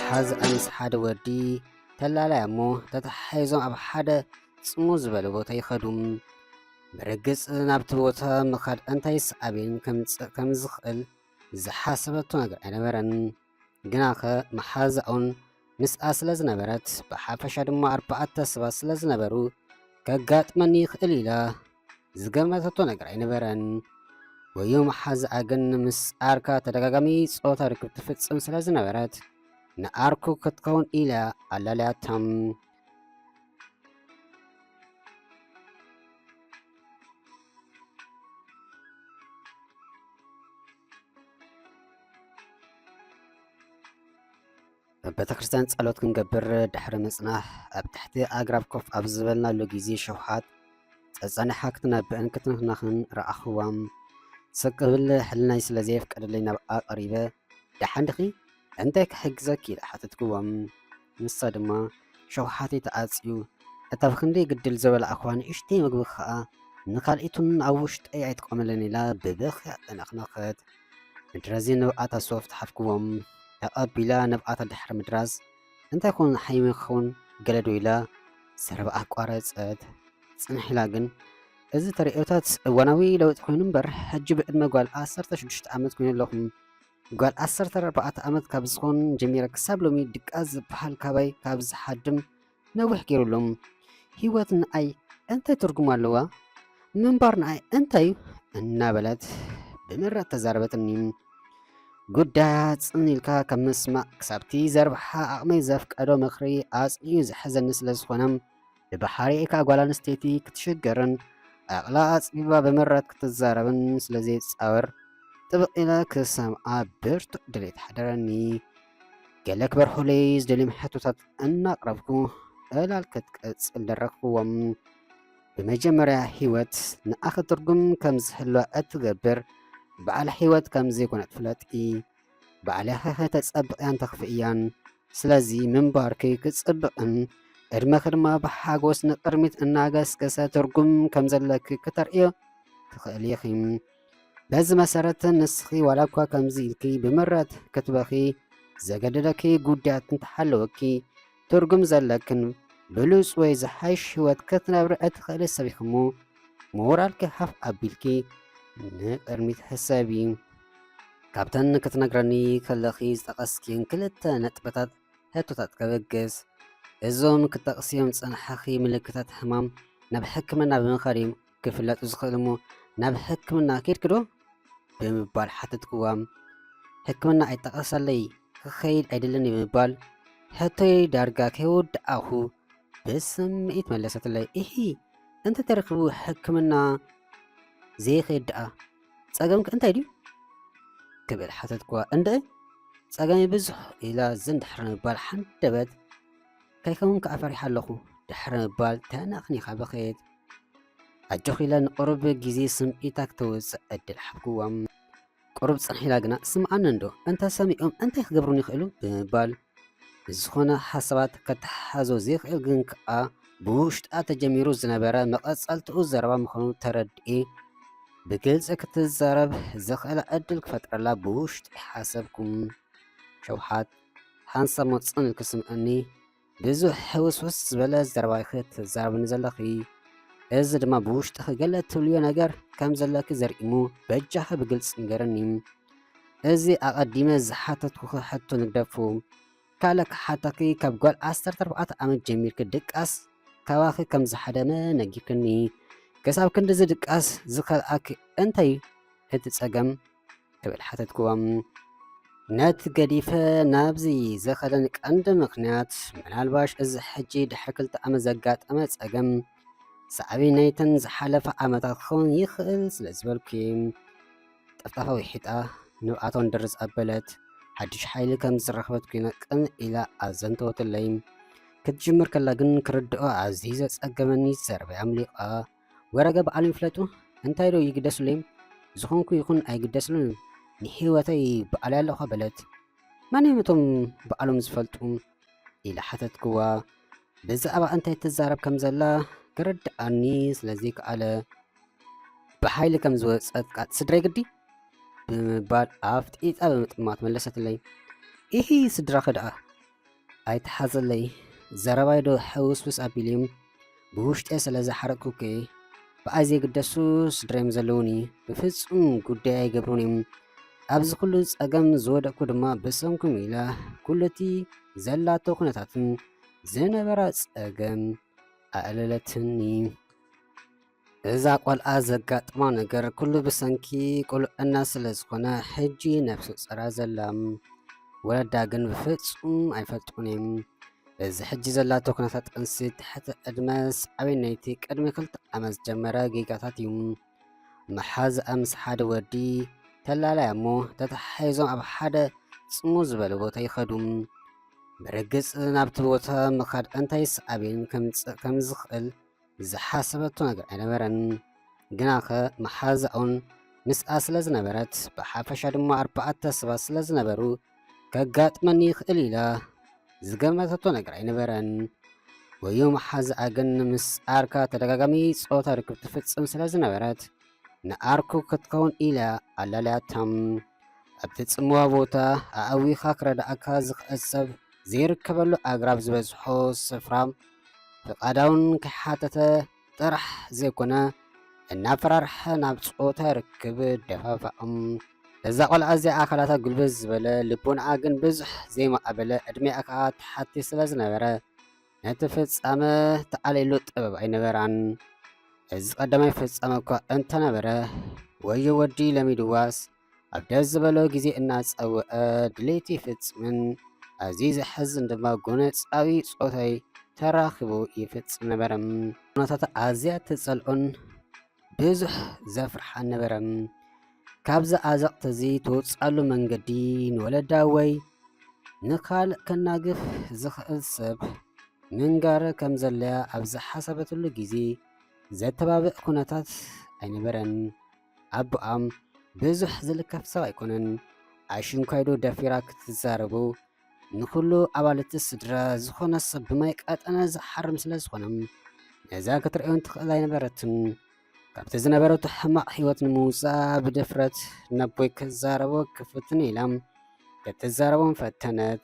محاز أمس حدا ودي تلالا يمو تتحيزم أب حدا سموز بلبوتا يخدم برقص نابتبوتا مخاد أنتي سعبين كم زخل زحاسبتو نقر أنا برن جناخ محاز أون مس أسلز نبرت بحافش دم أربعة تسباس لز نبرو كقات منيخ إليلا زقمتو نقر أنا برن ويوم حاز أجن مس أركا تدقاقمي صوتا ركب تفتسم سلز نبرت نأركو كتكون إلى ألالاتهم بتكرستان ጸሎት ክንገብር ድሕሪ ምጽናሕ ኣብ ትሕቲ ኣግራብ ኮፍ ኣብ ዝበልናሉ ግዜ ሸውሓት ጸጸኒሓ ክትነብእን ክትንኽናኽን ረኣኽዋም ስቅብል ሕልናይ ስለ ዘየፍቀደለይ ናብኣ ቀሪበ ዳሓንድኺ እንታይ ክሕግዘኪ ኢላ ሓተትክዎም ንሳ ድማ ሸውሓተይ ተኣጽዩ እታ ብክንደይ ግድል ዝበልዓ እኳ ንእሽተይ ምግቢ ከዓ ንኻልኢቱን ኣብ ውሽጠይ ኣይትቆመለን ኢላ ብብኽ ያጠናኽናኸት ምድረዚ ንብኣታ ሶፍ ተሓፍክዎም ተቐቢላ ነብኣታ ድሕሪ ምድራዝ እንታይ ኮን ሓይሚ ክኸውን ገለዶ ኢላ ዘረባ ኣቋረፀት ፅንሕ ኢላ ግን እዚ ተሪእዮታት እዋናዊ ለውጢ ኮይኑ እምበር ሕጂ ብዕድመ ጓል 16 ዓመት ኮይኑ ኣለኹም ጓል 14 ዓመት ካብ ዝኾን ጀሚረ ክሳብ ሎሚ ድቃስ ዝበሃል ካባይ ካብ ዝሓድም ነዊሕ ገይሩሎም ሂወት ንኣይ እንታይ ትርጉም ኣለዋ ምንባር ንኣይ እንታይ እናበለት ብምረት ተዛረበትኒ ጉዳያ ጽኒልካ ከም ምስማዕ ክሳብቲ ዘርብሓ ኣቕመይ ዘፍቀዶ ምኽሪ ኣጽንዩ ዝሕዘኒ ስለ ዝኾነ ብባሕሪእካ ጓል ኣንስተይቲ ክትሽገርን ኣቕላ ኣጽቢባ ብምረት ክትዛረብን ስለ ዘይፃወር ጥብቕ ኢለ ክሰምዓ ብርቱዕ ድሌት ሓደረኒ ገለ ክበርሑለይ ዝደልዮም ሕቶታት እናቕረብኩ ዕላል ክትቀጽል ደረኽዎም በመጀመሪያ ህይወት ንኣኸ ትርጉም ከም ዝህልዋ እትገብር በዓል ህይወት ከም ዘይኮነ ትፍለጢ ባዕልኻ ተጸብቕያን ተኽፍእያን ስለዚ ምንባርኪ ክጽብቕን ዕድመኺ ድማ ብሓጎስ ንቕድሚት እናገስገሰ ትርጉም ከም ዘለኪ ክተርእዮ ትኽእል ኢኺ በዚ መሰረት ንስኺ ዋላ እኳ ከምዚ ኢልኪ ብምረት ክትበኺ ዘገደደኪ ጉዳያት እንተሓለወኪ ትርጉም ዘለክን ብሉፅ ወይ ዝሓይሽ ህይወት ክትነብሪ እትኽእል ሰብ ኢኹሞ ሞራልኪ ሃፍ ኣቢልኪ ንቅድሚት ሕሰቢ ካብተን ክትነግረኒ ከለኺ ዝጠቐስኪን ክልተ ነጥብታት ሕቶታት ከበግስ እዞም ክጠቕስዮም ፀንሐኺ ምልክታት ሕማም ናብ ሕክምና ብምኻድ እዮም ክፍለጡ ዝኽእሉ እሞ ናብ ሕክምና ከይድክዶ ብምባል ሓተትክዋም ሕክምና ኣይጠቐሰለይ ክኸይድ ኣይደለን ብምባል ሕቶይ ዳርጋ ከይወድኣኹ ብስምዒት መለሰትለይ እሂ እንተተረኽቡ ሕክምና ዘይኸይድ ደኣ ፀገምክ እንታይ ድዩ ክብል ሓተትክዋ እንደ ፀገመ ብዙሕ ኢላ ዝንድሕሪ ምባል ሓንደበት ከይከውን ከዓ ፈሪሓ ኣለኹ ድሕሪ ምባል ተናኽኒኻ በኸየት ኣጆኺ ኢለ ንቁሩብ ግዜ ስምዒታ ክተውፅእ ዕድል ሓብክዎም ቁሩብ ፅንሒ ኢላ ግና ስምዓኒ እንዶ እንተሰሚዖም እንታይ ክገብሩን ይኽእሉ ብምባል ዝኾነ ሓሳባት ከተሓዞ ዘይኽእል ግን ከዓ ብውሽጣ ተጀሚሩ ዝነበረ መቐፀልትኡ ዘረባ ምዃኑ ተረድኤ ብግልፂ ክትዛረብ ዘኽእለ ዕድል ክፈጥረላ ብውሽጢ ሓሰብኩም ሸውሓት ሓንሳብ መፅን ክስምዐኒ ብዙሕ ሕውስውስ ዝበለ ዘረባ ክትዛረብኒ ዘለኺ እዚ ድማ ብውሽጢኺ ገለ ትብልዮ ነገር ከም ዘለኪ ዘርኢሙ በጃኺ ብግልፂ ንገረኒ እዚ ኣቐዲመ ዝሓተትኩኺ ሕቶ ንግደፉ ካልእ ክሓተኺ ካብ ጓል 14 ዓመት ጀሚርክ ድቃስ ካባኺ ከም ዝሓደመ ነጊርክኒ ክሳብ ክንዲ ዝድቃስ ዝኸልኣኪ እንታይ እቲ ፀገም ክብል ሓተትክዎም ነቲ ገዲፈ ናብዚ ዘኸደኒ ቀንዲ ምኽንያት ምናልባሽ እዚ ሕጂ ድሕሪ 2 ዓመት ዘጋጠመ ፀገም ሳዕቢ ናይተን ዝሓለፈ ዓመታት ክኸውን ይኽእል ስለ ዝበልኩ ጠፍጣፋዊ ሒጣ ንብኣቶን ድሪ ዝኣበለት ሓድሽ ሓይሊ ከም ዝረኸበት ኮይና ቅን ኢላ ኣዘንተወትለይ ክትጅምር ከላ ግን ክርድኦ ኣዝዩ ዘፀገመኒ ዘረባ ኣምሊቓ ወረገ በዓል ይፍለጡ እንታይ ዶ ይግደስሉዮም ዝኾንኩ ይኹን ኣይግደስሉን ንህይወተይ በዓል ኣለኹ በለት መን እዮም እቶም በዓሎም ዝፈልጡ ኢላ ሓተትክዋ ብዛዕባ እንታይ ትዛረብ ከም ዘላ ክርድኣኒ ስለዚ ከኣለ ብሓይሊ ከም ዝወፀት ቃት ስድረይ ግዲ ብምባል ኣፍጢጣ ብምጥማት መለሰትለይ ይሂ ስድራኸ ደኣ ኣይተሓዘለይ ዘረባይዶ ሕውስውስ ኣቢልዮም ብውሽጤ ስለ ዝሓረቅኩ ብኣይ ዘይግደሱ ስድራዮም ዘለውኒ ብፍጹም ጉዳይ ኣይገብሩን እዮም። ኣብዚ ኩሉ ፀገም ዝወደቅኩ ድማ ብሰንኩም ኢላ ኩለቲ ዘላቶ ኩነታትን ዝነበራ ፀገም ኣዕለለትኒ። እዛ ቆልዓ ዘጋጥማ ነገር ኩሉ ብሰንኪ ቁልዕና ስለ ዝኾነ ሕጂ ነፍሲ ፀራ ዘላ ወለዳ ግን ብፍጹም ኣይፈልጡን እዮም። እዚ ሕጂ ዘላቶ ኩነታት ቅንሲ ትሕቲ ዕድመ ሳዕቤን ናይቲ ቅድሚ 2 ዓመት ዝጀመረ ጌጋታት እዩ። መሓዝኣ ምስ ሓደ ወዲ ተላላይ እሞ ተተሓሒዞም ኣብ ሓደ ጽምው ዝበለ ቦታ ይኸዱ። ብርግጽ ናብቲ ቦታ ምኻድ እንታይ ሳዕቤን ከም ዝኽእል ዝሓሰበቶ ነገር ኣይነበረን። ግናኸ መሓዝኣውን ምስኣ ስለ ዝነበረት ብሓፈሻ ድማ 4 ሰባት ስለ ዝነበሩ ከጋጥመኒ ይኽእል ኢላ ዝገመተቶ ነገር ኣይነበረን። ወዮ መሓዝኣ ግን ምስ ኣርካ ተደጋጋሚ ፆታ ርክብ ትፍጽም ስለ ዝነበረት ንኣርኩ ክትከውን ኢላ ኣላልያታም። ኣብቲ ጽምዋ ቦታ ኣእዊኻ ክረዳእካ ዝኽእል ሰብ ዘይርከበሉ ኣግራብ ዝበዝሖ ስፍራ ፍቓዳውን ከሓተተ ጥራሕ ዘይኮነ እናፈራርሐ ናብ ፆታ ርክብ ደፋፋኦም። እዛ ቆልዓ እዚኣ ኣካላታ ጉልበት ዝበለ ልቦናኣ ግን ብዙሕ ዘይማዕበለ ዕድሜኣ ከዓ ተሓቲ ስለ ዝነበረ ነቲ ፍጻመ ተኣለይሉ ጥበብ ኣይነበራን። እዚ ቀዳማይ ፍጻመ እኳ እንተነበረ ወዮ ወዲ ለሚድዋስ ኣብ ደስ ዝበሎ ግዜ እናፀውዐ ድሌቱ ይፍጽምን። ኣዝዩ ዘሕዝን ድማ ጎነፃዊ ፆታዊ ተራኺቡ ይፍጽም ነበረም። ኩነታታ ኣዝያ ትጸልኦን ብዙሕ ዘፍርሓን ነበረም። ካብዚ ኣዘቕቲ እዚ ተወፃሉ መንገዲ ንወለዳ ወይ ንኻልእ ከናግፍ ዝኽእል ሰብ ምንጋር ከም ዘለያ ኣብ ዝሓሰበትሉ ግዜ ዘተባብዕ ኩነታት ኣይነበረን። ኣቦኣም ብዙሕ ዝልከፍ ሰብ ኣይኮነን። ኣሽንኳይዶ ደፊራ ክትዛረቡ ንኩሉ ኣባላት ስድራ ዝኾነ ሰብ ብማይ ቀጠነ ዝሓርም ስለ ዝኾነ ነዛ ክትሪኦን ትኽእል ኣይነበረትን። ካብቲ ዝነበረቱ ሕማቕ ሂወት ንምውፃእ ብድፍረት ነቦይ ክዛረቦ ክፍትን ኢላ ክትዛረቦም ፈተነት።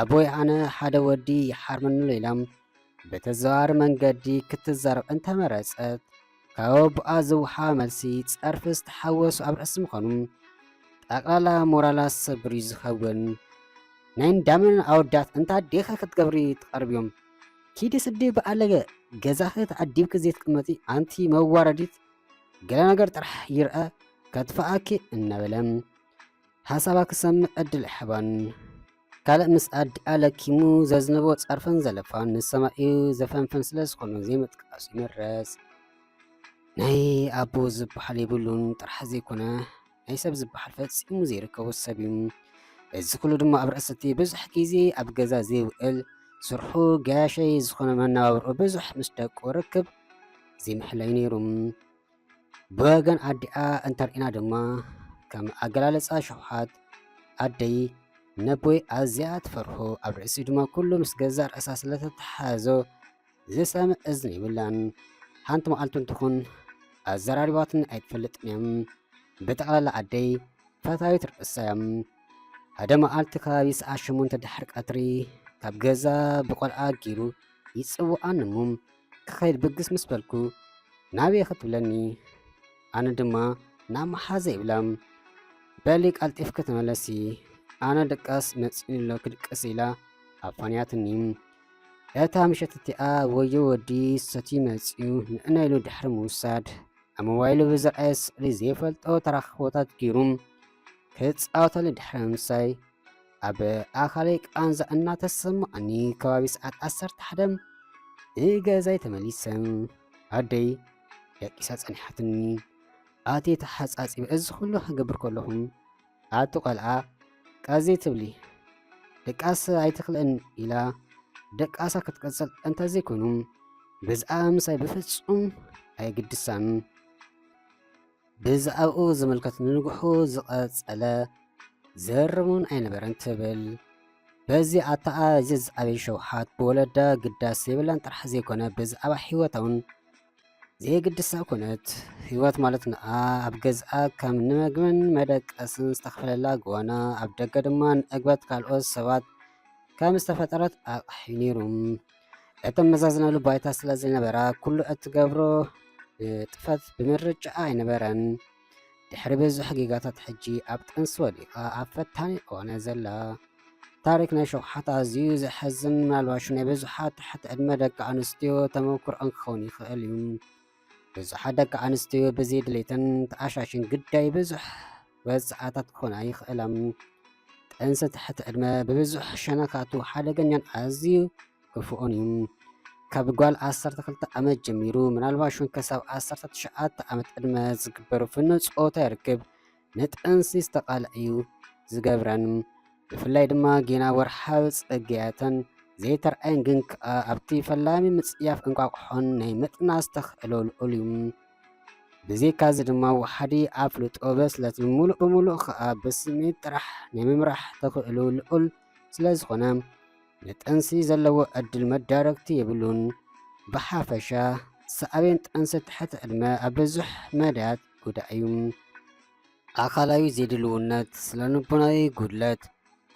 ኣቦይ ኣነ ሓደ ወዲ ይሓርመንሎ ኢላ በተዘዋዋሪ መንገዲ ክትዛረብ እንተመረፀት ካብ ኣቦኣ ዝወሓ መልሲ ፀርፊ ዝተሓወሱ ኣብ ርእሲ ምዃኑ ጠቕላላ ሞራላ ሰብሪ ዝኸውን ናይ እንዳምን ኣወዳት እንታዴኸ ክትገብሪ ትቐርብዮም ኪዲ ስዲ በኣለገ ገዛኸ ተዓዲብክ ዘይትቅመጢ ኣንቲ መዋረዲት ገለ ነገር ጥራሕ ይርአ ከትፈኣኪ እናበለም ሓሳባ ክሰምዕ ዕድል ኣይሓባን። ካልእ ምስ ኣዲኣ ለኪሙ ዘዝንቦ ፀርፈን ዘለፋን ንሰማዒ ዘፈንፍን ስለ ዝኾኑ ዘይምጥቃሱ ይመረፅ። ናይ ኣቦ ዝበሃል የብሉን ጥራሕ ዘይኮነ ናይ ሰብ ዝበሃል ፈፂሙ ዘይርከቦ ሰብ እዩ። እዚ ኩሉ ድማ ኣብ ርእሰቲ ብዙሕ ግዜ ኣብ ገዛ ዘይውዕል ስርሑ ጋያሸይ ዝኾነ መነባብርኡ ብዙሕ ምስ ደቁ ርክብ ዘይምሕላይ ነይሩ። ብወገን ኣዲኣ እንተርኢና ድማ ከም ኣገላለፃ ሸውሓት ኣደይ ነቦይ ኣዝያ ትፈርሖ ኣብ ርእሲ ድማ ኩሉ ምስ ገዛ ርእሳ ስለተተሓዞ ዝሰምዕ እዝኒ ይብላን። ሓንቲ መዓልቱ እንትኹን ኣዘራሪባትን ኣይትፈልጥን እዮም። ብጠቕላላ ኣደይ ፈታዊት ርእሳ እዮም። ሓደ መዓልቲ ከባቢ ሰዓት 8 ድሕሪ ቀትሪ ካብ ገዛ ብቆልዓ ገይሩ ይፅውዓን እሞ ክኸይድ ብግስ ምስ በልኩ ናበይ ክትብለኒ ኣነ ድማ ናብ መሓዘ ይብላም በሊ ቃልጢፍክ ተመለሲ ኣነ ደቃስ መፂንሎ ክድቀስ ኢላ ኣፋንያትኒ። እታ ምሸት እቲኣ ወዮ ወዲ ሰትዩ መፂኡ ንዕና ኢሉ ድሕሪ ምውሳድ ኣብ ሞባይሉ ብዝርአየ ስእሊ ዘይፈልጦ ተራኽቦታት ገይሩ ክፃወተሉ ድሕሪ ምምሳይ ኣብ ኣኻለይ ቃንዛ እናተሰማዕኒ ከባቢ ሰዓት 11 ገዛይ ተመሊሰ። ኣደይ ደቂሳ ፀኒሓትኒ። ኣቴ ተሓፃፂበ እዚ ኩሉ ክገብር ከለኹም ኣቲ ቆልዓ ቃዚ ትብሊ ደቃስ ኣይትኽልእን ኢላ ደቃሳ ክትቀፅል እንተዘይኮኑ ብዛዕባ ምሳይ ብፍጹም ኣይግድሳን። ብዛዕባኡ ዝምልከት ንንጉሑ ዝቐፀለ ዘርሙን ኣይነበረን ትብል። በዚ ኣታኣ ዝዓበየ ሸውሓት ብወለዳ ግዳስ ዘይብላን ጥራሕ ዘይኮነ ብዛዕባ ሂወታውን ዘይግድሳ ኮነት። ሂወት ማለት ንኣ ኣብ ገዝኣ ከም ንምግብን መደቀስን ዝተኸፈለላ ግዋና ኣብ ደገ ድማ ንዕግበት ካልኦት ሰባት ከም ዝተፈጠረት ኣቕሒ ነይሮም እተመዛዝናሉ ባይታ ስለ ዘይነበራ ኩሉ እትገብሮ ጥፈት ብምርጫ ኣይነበረን ድሕሪ ብዙሕ ጊጋታት ሕጂ ኣብ ጥንሲ ወዲቓ ኣብ ፈታኒ እዋን ዘላ ታሪክ ናይ ሸውሓት ኣዝዩ ዘሕዝን ምናልባሹ ናይ ብዙሓት ትሕቲ ዕድመ ደቂ ኣንስትዮ ተመኩሮአን ክኸውን ይኽእል እዩ ብዙሓት ደቂ ኣንስትዮ ብዘይ ድሌተን ተኣሻሽን ግዳይ ብዙሕ ወፅዓታት ክኾና ይኽእላ ጥንሲ ትሕቲ ዕድመ ብብዙሕ ሸነኻቱ ሓደገኛን ኣዝዩ ክፉኦን እዩ ካብ ጓል 12 ዓመት ጀሚሩ ምናልባሹን ክሳብ 19 ዓመት ዕድመ ዝግበሩ ፍኑን ፆታ ይርክብ ንጥንሲ ዝተቓልዐ እዩ ዝገብረን ብፍላይ ድማ ጌና ወርሓዊ ፅጌያተን ዘይተርአየን ግን ከዓ ኣብቲ ፈላሚ ምፅያፍ እንቋቑሖን ናይ ምጥናስ ተኽእሎ ልዑል እዩ ብዘይካዚ ድማ ወሓዲ ኣፍልጦ በስለት ሙሉእ ብምሉእ ከዓ ብስምዒት ጥራሕ ናይ ምምራሕ ተኽእሎ ልዑል ስለ ዝኾነ ንጥንሲ ዘለዎ ዕድል መዳረግቲ የብሉን ብሓፈሻ ሰኣቤን ጥንሲ ትሕቲ ዕድመ ኣብ ብዙሕ መዳያት ጉዳእ እዩ ኣካላዊ ዘይድልውነት ስለንቡናዊ ጉድለት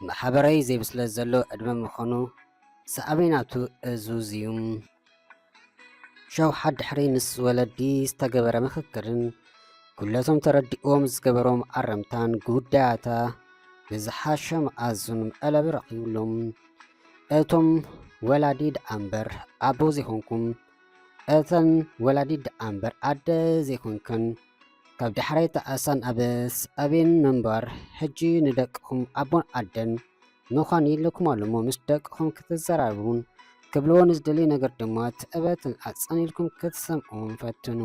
ማሕበራዊ ዘይብስለት ዘሎ ዕድመ ምዃኑ ሰኣቤናቱ እዙዝ እዩ ሸውሓት ድሕሪ ምስ ወለዲ ዝተገበረ ምክክርን ኩለቶም ተረዲእዎም ዝገበሮም ኣረምታን ጉዳያታ ብዝሓሸ መኣዙን መቐለቢ ረኺቡሎም እቶም ወላዲ ደኣ እምበር ኣቦ ዘይኮንኩም እተን ወላዲ ደኣ እምበር ኣደ ዘይኮንከን ካብ ዳሕራይ ተኣሳን ኣብ ሰኣቤን ምንባር ሕጂ ንደቅኹም ኣቦን ኣደን ምዃን የለኩም ኣለሞ ምስ ደቅኹም ክትዘራርቡን ክብልዎ ንዝደልዩ ነገር ድማ ትዕበትን ኣፀኒልኩም ክትሰምዑን ፈትኑ